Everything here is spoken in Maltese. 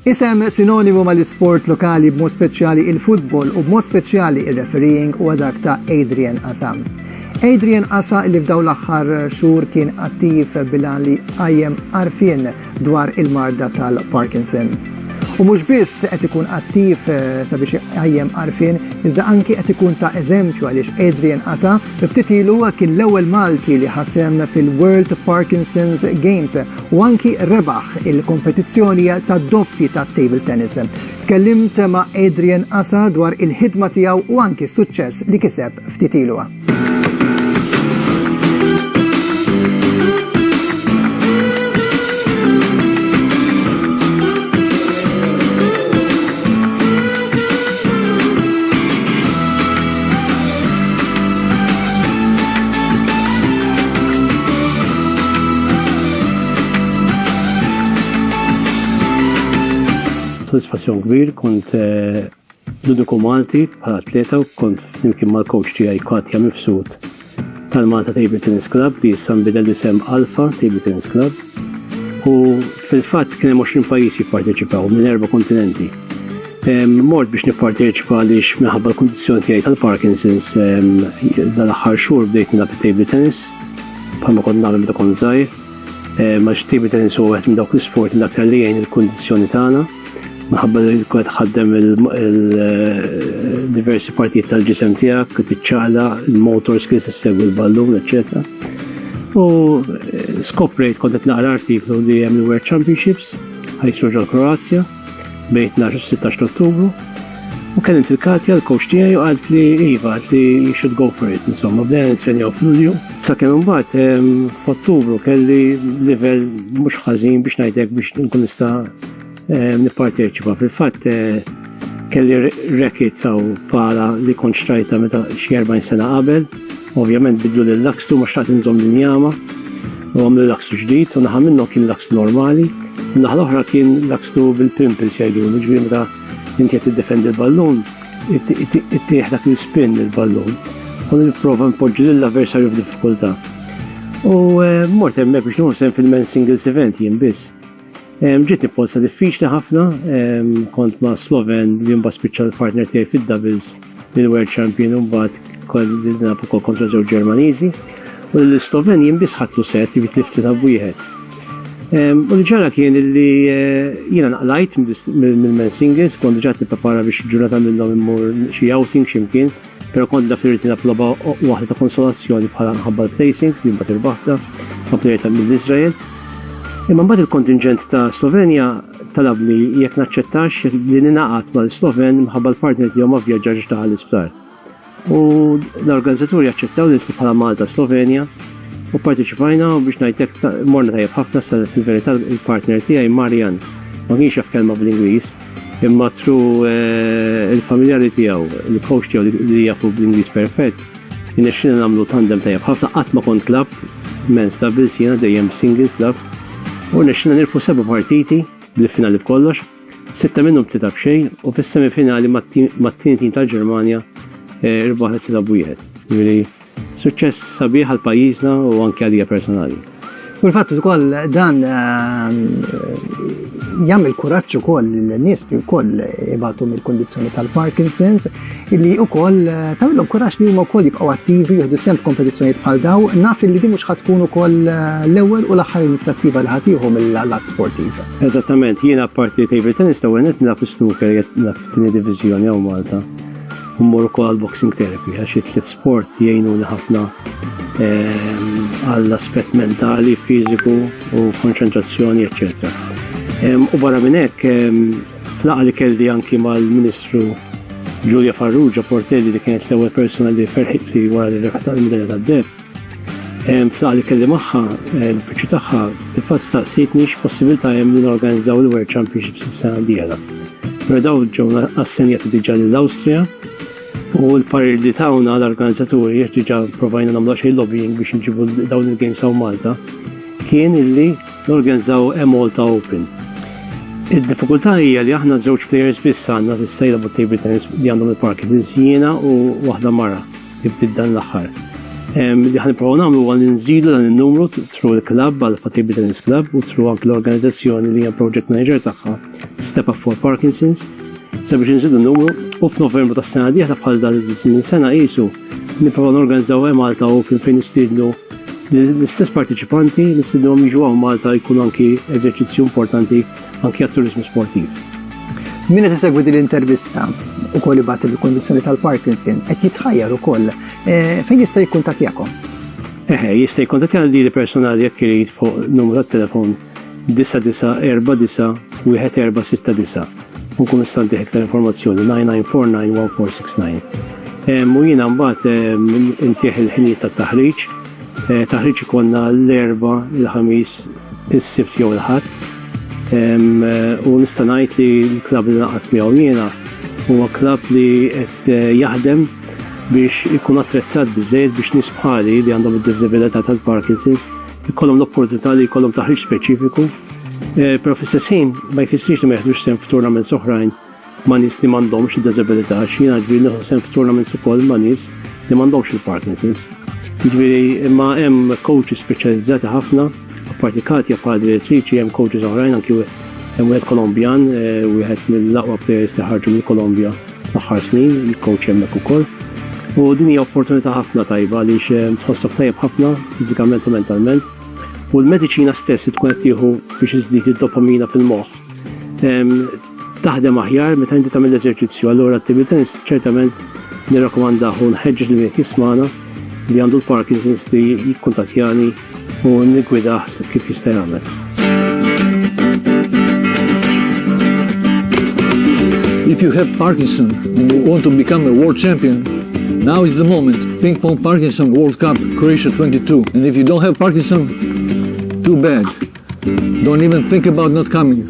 Isem sinonimu mal-isport lokali b'mod speċjali il-futbol u b'mod speċjali il-refereeing u dak ta' Adrian Asa. Adrian Asa li f'daw l-aħħar xhur kien attiv bilan li qajjem għarfien dwar il-marda tal-Parkinson. U mhux biss qed ikun attiv sabiex qajjem għarfien, iżda anki qed ikun ta' eżempju għaliex Adrian Asa ftit ilu kien l-ewwel Malti li ħasem fil-World Parkinson's Games u anki rebaħ il-kompetizzjoni tad-doppji tat-table tennis. Tkellimt ma' Adrian Asa dwar il-ħidma tiegħu u anki s-suċċess li kiseb ftit ilu. Soddisfazzjon kbir, kont l-uniku Malti bħala atleta u kont flimkien mal-coach tiegħi Katja Mifsud tal-Malta Table Tennis Club li issa nbidel isem Alpha Table Tennis Club u fil-fatt kien hemm 20 pajjiż jipparteċipaw minn 4 kontinenti. Mort biex nipparteċipa għaliex minħabba l-kundizzjoni tiegħi tal-Parkinson's dal-aħħar xhur bdejt nilgħab it-table tennis bħalma kont nagħmel meta kont żgħir. Għax table tennis huwa wieħed minn dawk l-isport li aktar li jgħin il-kundizzjoni tagħna. Maħabba li kont ħaddem il-diversi partijiet tal-ġisem tiegħek, tiċċaqla, il-motor skills issegwi l-ballun, eċċetera. U skoprejt kont qed naqra artiklu li hemm il-World Championships ħajsru ġol Kroazja bejn 12-16 Ottubru. U kellimt il-Katja l-coach tiegħi u qalt li iva, qalt li you should go for it, insomma, bdejna nitrenjaw f'Lulju. Sakemm imbagħad f'Ottubru kelli livell mhux ħażin biex ngħidlek biex nkun nista' nipparteċipa. Fil-fatt kelli racket saw pala li kont xtrajta meta xi 40 sena qabel. Ovvjament bidlu l-lakstu ma xtaqt nżomm l-injama u għamlu l-lakstu ġdid u naħa minnu kien lakstu normali. Naħa l-oħra kien lakstu bil-pimples jgħidulu, ġifieri meta inti qed tiddefendi l-ballun, ittieħ dak l-spin il-ballun. U nipprova npoġġi lill-avversarju f'diffikultà. U mort hemmhekk biex nuħsem fil-men's singles event jien biss. Ġiet nipposta diffiċli ħafna, kont ma' Sloven li mbagħad spiċċa l-partner tiegħi fid-doubles lill-World Champion u mbagħad kolli nilagħbu wkoll kontra żewġ Ġermaniżi u l-Sloven jien biss ħadtu set li tlifti ta' wieħed. U li ġara kien li jiena naqlajt mill-men's singles, kont diġà tipprepara biex ġurnata minnhom immur xi outing x'imkien, però kont daf irid nilagħba waħda ta' konsolazzjoni bħala nħabba l-placings li mbagħad irbaħta komplejta mill-Iżrael. Imma mbagħad il-kontingent ta' Slovenja talabni jekk naċċettax li ninaqat mal-Sloven minħabba l-partner tiegħu ma vjaġġax taħal l-isptar. U l-organizzaturi aċċettaw li bħala Malta Slovenja u parteċipajna u biex ngħidlek morna tajjeb ħafna sa fil-verità il-partner tiegħi Marjan. Ma kienx jaf kelma bl-Ingliż, imma tru il-familjari tiegħu, il-coach tiegħu li jafu bl-Ingliż perfett, jinexxina nagħmlu tandem tajjeb ħafna qatt ma kont klabt men's doubles jiena dejjem singles lab. U nexxina nirfu 7 partiti bil-finali b'kollox, 6 minnhom 3 b'xejn u fis-semifinali mat-tieni tim tal-Ġermanja irbaħna 3 b'wieħed. Jiġifieri suċċess sabiħ għal pajjiżna u anke għalija personali. U l-fatt ukoll dan jagħmel kuraġġ ukoll lin-nies li wkoll ibatu mill-kundizzjoni tal-Parkinson's illi wkoll tagħmilhom kuraġġ li huma wkoll jibqgħu attivi jieħdu semp kompetizzjonijiet bħal daw, naf li din mhux ħadd tkun ukoll l-ewwel u l-aħħar inizjattiva li ħadd jieħu mill-lat sportiv. Eżattament, jiena apparti table tennis ta' għenet nilgħab snooker nilgħab fit-tieni diviżjoni hawn Malta. U mmur ukoll għal boxing therapy għax it-tliet sport jgħinuni ħafna għall-aspett mentali, fiżiku u konċentrazzjoni, eccetera. U barra minn hekk flaqa li kelli anki mal-Ministru Giulia Farrugia Portelli li kienet l-ewwel persuna li ferħit li wara li rebħet il-medalja tad-deheb. Flaqa li kelli magħha l-uffiċċju tagħha fil-fatt staqsitni x'possibilità hemm li norganizzaw il-World Championships is-sena d-dieħla. Però dawn ġew assenjati diġà lill-Awstrija u l-parir li tawna l-organizzaturi diġà provajna nagħmlu xejn lobbying biex nġibu dawn il-games hawn Malta kien illi norganizzaw Malta Open. Id-diffikultà hija li aħna żewġ players biss għandna fis-sejla table tennis li għandhom il-Parkinson's jiena u waħda mara li bdiet dan l-aħħar. Li ħan niprofaw nagħmlu huwa li nżidu dan in-numru through il-club għal Fatibbi Tennis Club u through anke l-organizzazzjoni li hija project manager tagħha Step Up for Parkinson's sabiex nżidu n-numru u f'Novembru tas-sena dieħla bħal dan minn sena qisu nipprovaw norganizzaw Malta Open fejn nistiednu l-istess partiċipanti nistiednuhom jiġu hawn Malta jkun anki eżerċizzju importanti anke għat-turiżmu sportiv. Min qed isegwi din l-intervista ukoll ibgħat il-kondizzjoni tal-Parkinson qed jitħajjar ukoll fejn jista' jikkuntattjakom? Jista' jikkuntattjana lili personali jekk irid fuq numru tat-telefon 9947-1469 u nkun nista' nagħtih iktar informazzjoni 99491469. U jiena mbagħad intieħ il-ħinijiet tat-taħriġ. Taħriġ ikollna l-erba', il-ħamis, is-sibt jew il-ħadd. U nista' ngħid li l-klabb li naqgħod miegħu jiena huwa klabb li qed jaħdem biex ikun attrezzat biżżejjed biex nies bħali li għandhom id-diżabilità tal-Parkinson's ikollhom l-opportunità li jkollhom taħriġ speċifiku. Però fl-istess ħin ma jfissirx li ma jeħdux sehem f'tournaments oħrajn ma' nies li m'għandhomx id-diżabilità x'jiena ġifieri nieħu sehem f'tournaments ukoll ma' nies li m'għandhomx il-Parkinson's. Jiġifieri imma hemm coaches speċjalizzati ħafna, apparti Katja bħala direttriċi hemm coaches oħrajn anki hemm wieħed Kolombjan, wieħed mill-aqwa players li ħarġu mill-Kolombja l-aħħar snin, il-coach hemmhekk ukoll. U din hija opportunità ħafna tajba għaliex tħossok tajjeb ħafna fiżikament u mentalment. U l-mediċina stess tkun qed tieħu biex iżdid id-dopamina fil-moħħ. Taħdem aħjar meta inti tagħmel eżerċizzju, allura attività ċertament nirrakkomandaw u nħeġġeġ li wieħed jismana li għandu l-Parkinson's li jikkuntattjani u nigwidah kif jista' jagħmel. If you have Parkinson and you want to become a world champion, now is the moment. Ping Pong Parkinson World Cup, Croatia 22. And if you don't have Parkinson, too bad. Don't even think about not coming.